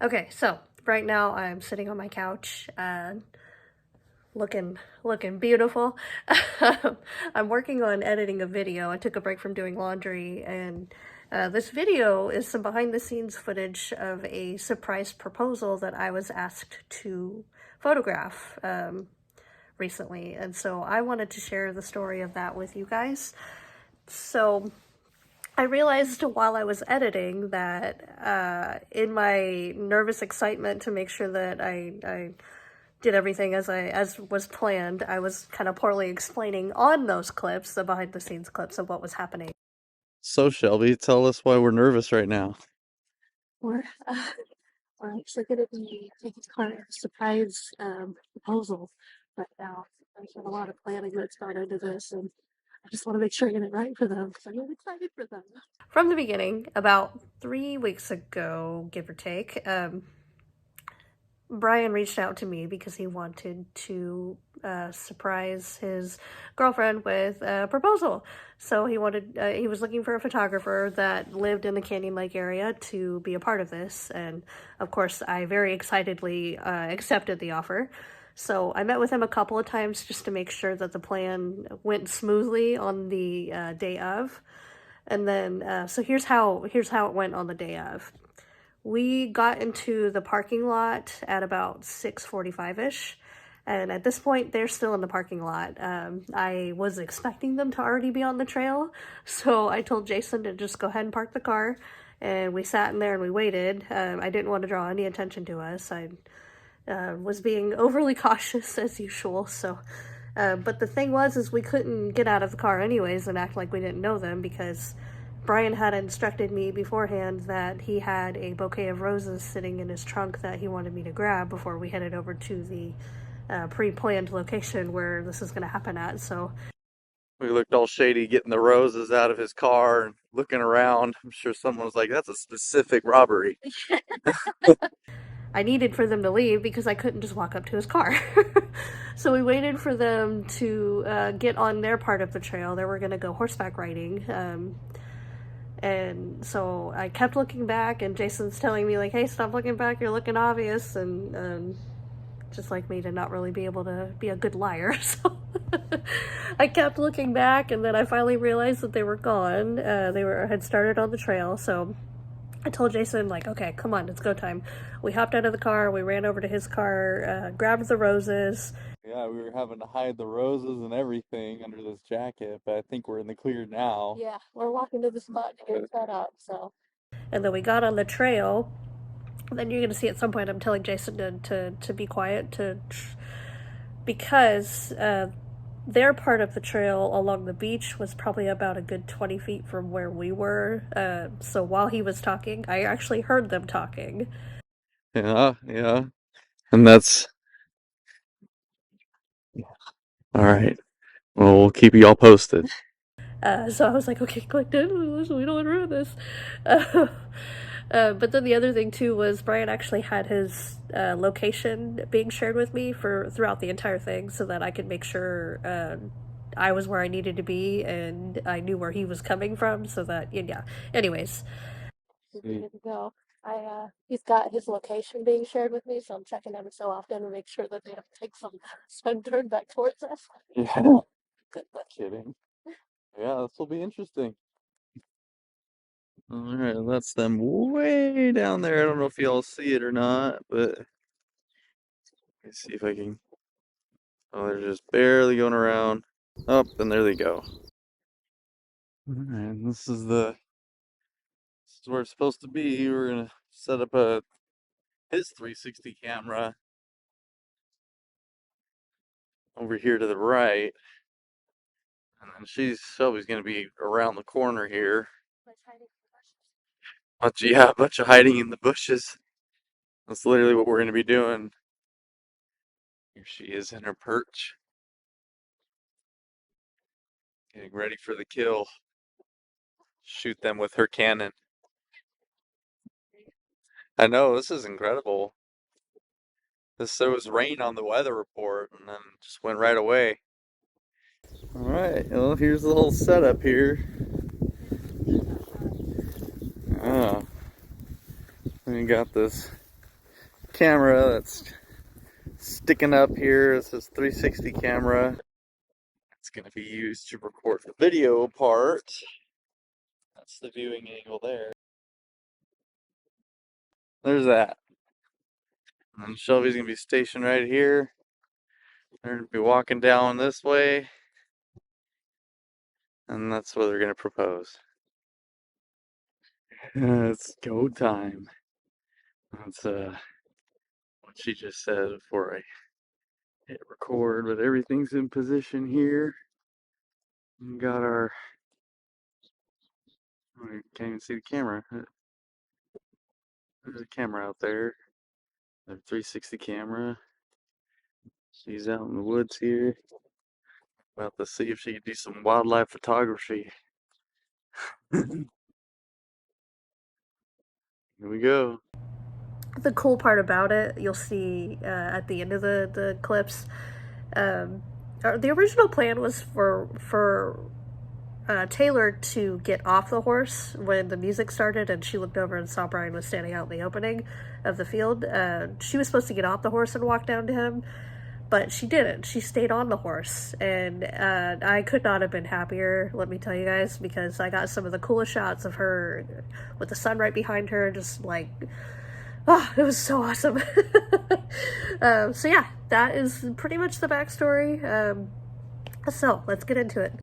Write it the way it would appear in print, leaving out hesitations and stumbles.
Okay, so right now I'm sitting on my couch, looking beautiful. I'm working on editing a video. I took a break from doing laundry, and this video is some behind the scenes footage of a surprise proposal that I was asked to photograph recently, and so I wanted to share the story of that with you guys. So I realized while I was editing that in my nervous excitement to make sure that I did everything as was planned, I was kind of poorly explaining on those clips, the behind the scenes clips of what was happening. So, Shelby, tell us why we're nervous right now. We're we're actually going to be taking part in a surprise proposal right now. There's been a lot of planning that's gone into this, and I just want to make sure I get it right for them because I'm really excited for them. From the beginning, about 3 weeks ago, give or take, Brian reached out to me because he wanted to surprise his girlfriend with a proposal. So he was looking for a photographer that lived in the Canyon Lake area to be a part of this. And of course, I very excitedly accepted the offer. So I met with him a couple of times just to make sure that the plan went smoothly on the day of. And then, so here's how it went on the day of. We got into the parking lot at about 6:45ish, and at this point, they're still in the parking lot. I was expecting them to already be on the trail, so I told Jason to just go ahead and park the car, and we sat in there and we waited. I didn't want to draw any attention to us. I was being overly cautious as usual, so. But the thing is we couldn't get out of the car anyways and act like we didn't know them because Brian had instructed me beforehand that he had a bouquet of roses sitting in his trunk that he wanted me to grab before we headed over to the pre-planned location where this is going to happen at. So We looked all shady getting the roses out of his car and looking around. I'm sure someone was like, that's a specific robbery. I needed for them to leave because I couldn't just walk up to his car. So we waited for them to get on their part of the trail. They were going to go horseback riding. And so I kept looking back, and Jason's telling me, like, hey, stop looking back, you're looking obvious. And just like me to not really be able to be a good liar. So I kept looking back, and then I finally realized that they were gone. Had started on the trail, so I told Jason, like, okay, come on, it's go time. We hopped out of the car, we ran over to his car, grabbed the roses. Yeah, we were having to hide the roses and everything under this jacket, but I think we're in the clear now. Yeah, we're walking to the spot to get set up, so. And then we got on the trail. Then you're going to see at some point I'm telling Jason to be quiet because their part of the trail along the beach was probably about a good 20 feet from where we were. So while he was talking, I actually heard them talking. Yeah, yeah. And that's all right. Well, we'll keep you all posted. So I was like, okay, click in, we don't want to ruin this. But then the other thing too was Brian actually had his location being shared with me for throughout the entire thing, so that I could make sure I was where I needed to be and I knew where he was coming from. So that yeah. Anyways, good to go. He's got his location being shared with me, so I'm checking every so often to make sure that they don't take some sun turn back towards us. Yeah. Good. Kidding. Yeah, this will be interesting. All right, that's them way down there. I don't know if y'all see it or not, but let's see if I can. Oh, they're just barely going around. Oh, and there they go. All right, this is where it's supposed to be. We're gonna set up his 360 camera over here to the right, and then Shelby's gonna be around the corner here. A bunch of hiding in the bushes. That's literally what we're gonna be doing. Here she is in her perch, getting ready for the kill. Shoot them with her cannon. I know, this is incredible. There was rain on the weather report and then just went right away. Alright, well, here's the whole setup here. We got this camera that's sticking up here. This is 360 camera. It's going to be used to record the video part. That's the viewing angle there. There's that. And Shelby's going to be stationed right here. They're going to be walking down this way. And that's what they're going to propose. It's go time. That's what she just said before I hit record, but everything's in position here. We got our, I can't even see the camera. There's a camera out there. A 360 camera. She's out in the woods here. About to see if she can do some wildlife photography. Here we go. The cool part about it, you'll see at the end of the clips, the original plan was for Taylor to get off the horse when the music started, and she looked over and saw Brian was standing out in the opening of the field. She was supposed to get off the horse and walk down to him, but she didn't. She stayed on the horse, and I could not have been happier, let me tell you guys, because I got some of the coolest shots of her with the sun right behind her, just like, oh, it was so awesome. So yeah, that is pretty much the backstory. So let's get into it.